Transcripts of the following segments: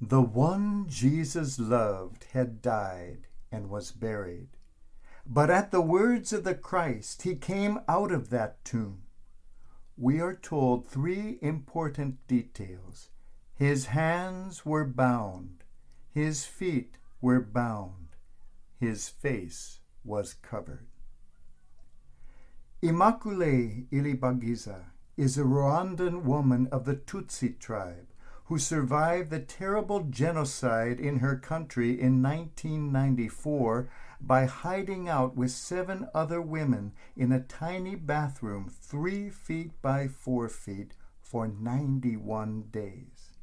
The one Jesus loved had died and was buried. But at the words of the Christ, he came out of that tomb. We are told three important details. His hands were bound, his feet were bound, his face was covered. Immaculée Ilibagiza is a Rwandan woman of the Tutsi tribe who survived the terrible genocide in her country in 1994 by hiding out with 7 other women in a tiny bathroom 3 feet by 4 feet for 91 days.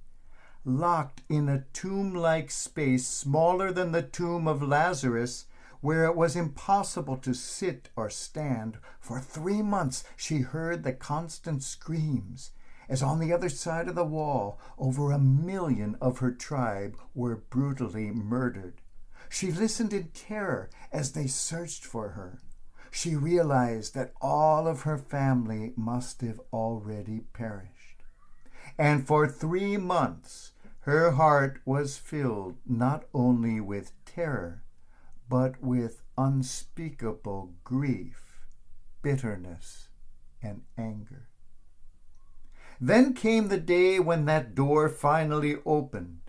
Locked in a tomb-like space smaller than the tomb of Lazarus, where it was impossible to sit or stand, for 3 months she heard the constant screams, as on the other side of the wall, over 1 million of her tribe were brutally murdered. She listened in terror as they searched for her. She realized that all of her family must have already perished. And for 3 months, her heart was filled not only with terror, but with unspeakable grief, bitterness, and anger. Then came the day when that door finally opened.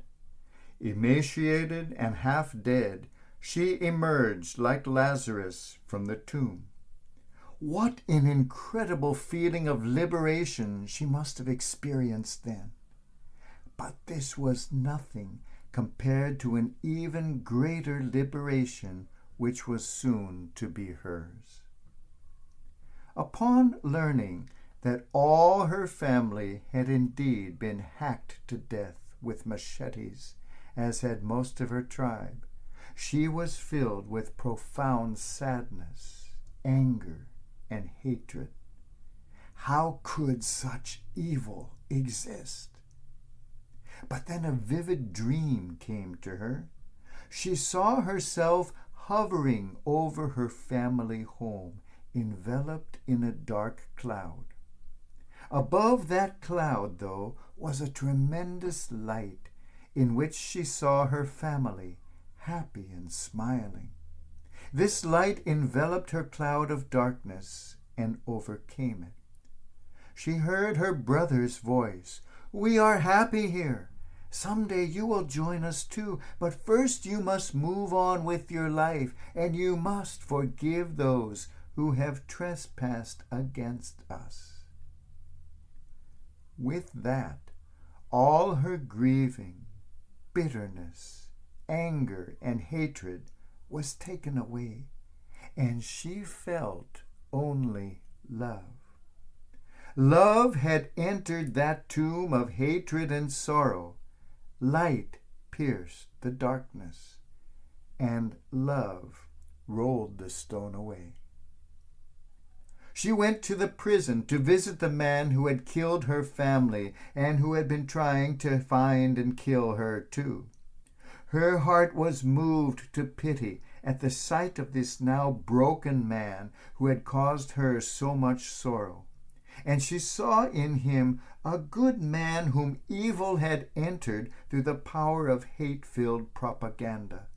Emaciated and half dead, she emerged like Lazarus from the tomb. What an incredible feeling of liberation she must have experienced then. But this was nothing compared to an even greater liberation which was soon to be hers. Upon learning that all her family had indeed been hacked to death with machetes, as had most of her tribe, she was filled with profound sadness, anger, and hatred. How could such evil exist? But then a vivid dream came to her. She saw herself hovering over her family home, enveloped in a dark cloud. Above that cloud, though, was a tremendous light in which she saw her family, happy and smiling. This light enveloped her cloud of darkness and overcame it. She heard her brother's voice. "We are happy here. Someday you will join us too, but first you must move on with your life, and you must forgive those who have trespassed against us." With that, all her grieving, bitterness, anger, and hatred was taken away, and she felt only love. Love had entered that tomb of hatred and sorrow. Light pierced the darkness, and love rolled the stone away. She went to the prison to visit the man who had killed her family and who had been trying to find and kill her too. Her heart was moved to pity at the sight of this now broken man who had caused her so much sorrow, and she saw in him a good man whom evil had entered through the power of hate-filled propaganda.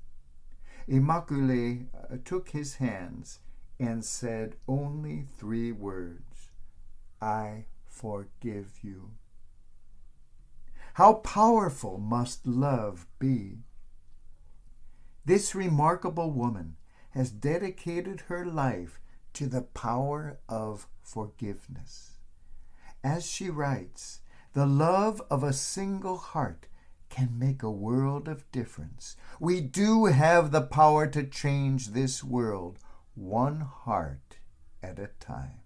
Immaculée took his hands and said only 3 words, "I forgive you." How powerful must love be? This remarkable woman has dedicated her life to the power of forgiveness. As she writes, "The love of a single heart can make a world of difference. We do have the power to change this world, one heart at a time."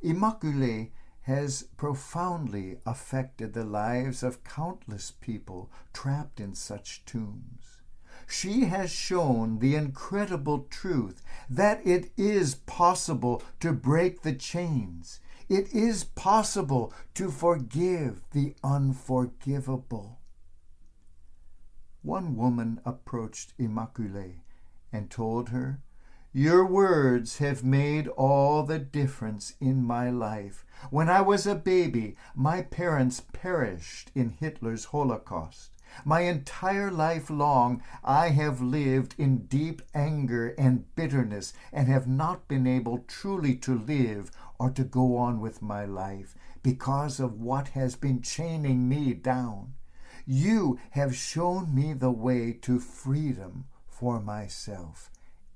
Immaculée has profoundly affected the lives of countless people trapped in such tombs. She has shown the incredible truth that it is possible to break the chains. It is possible to forgive the unforgivable. One woman approached Immaculée and told her, Your words have made all the difference in my life. When I was a baby, my parents perished in Hitler's Holocaust. My entire life long, I have lived in deep anger and bitterness and have not been able truly to live or to go on with my life because of what has been chaining me down. You have shown me the way to freedom for myself.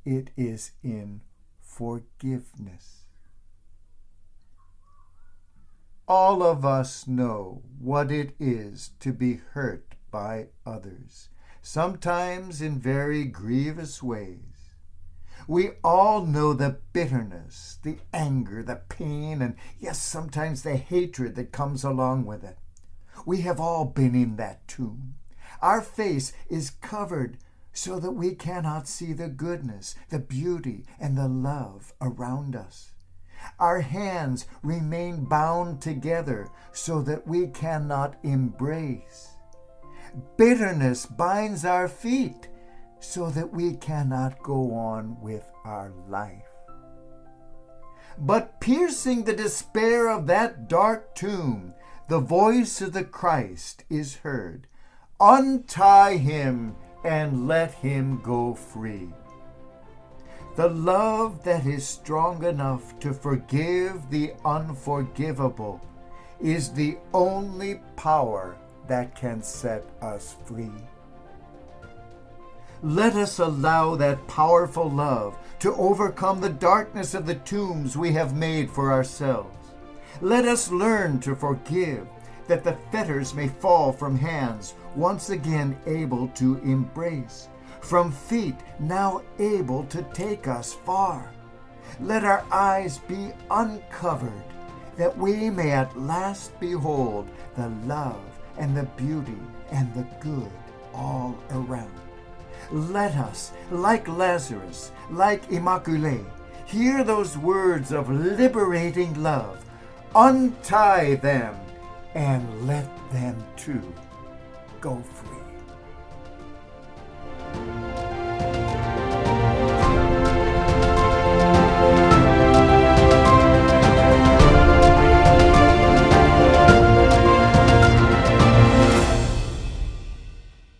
It is in forgiveness. All of us know what it is to be hurt by others, sometimes in very grievous ways. We all know the bitterness, the anger, the pain, and yes, sometimes the hatred that comes along with it. We have all been in that tomb. Our face is covered so that we cannot see the goodness, the beauty, and the love around us. Our hands remain bound together so that we cannot embrace. Bitterness binds our feet so that we cannot go on with our life. But piercing the despair of that dark tomb, the voice of the Christ is heard. Untie him and let him go free. The love that is strong enough to forgive the unforgivable is the only power that can set us free. Let us allow that powerful love to overcome the darkness of the tombs we have made for ourselves. Let us learn to forgive, that the fetters may fall from hands once again able to embrace, from feet now able to take us far. Let our eyes be uncovered, that we may at last behold the love and the beauty and the good all around. Let us, like Lazarus, like Immaculée, hear those words of liberating love. Untie them and let them too go free.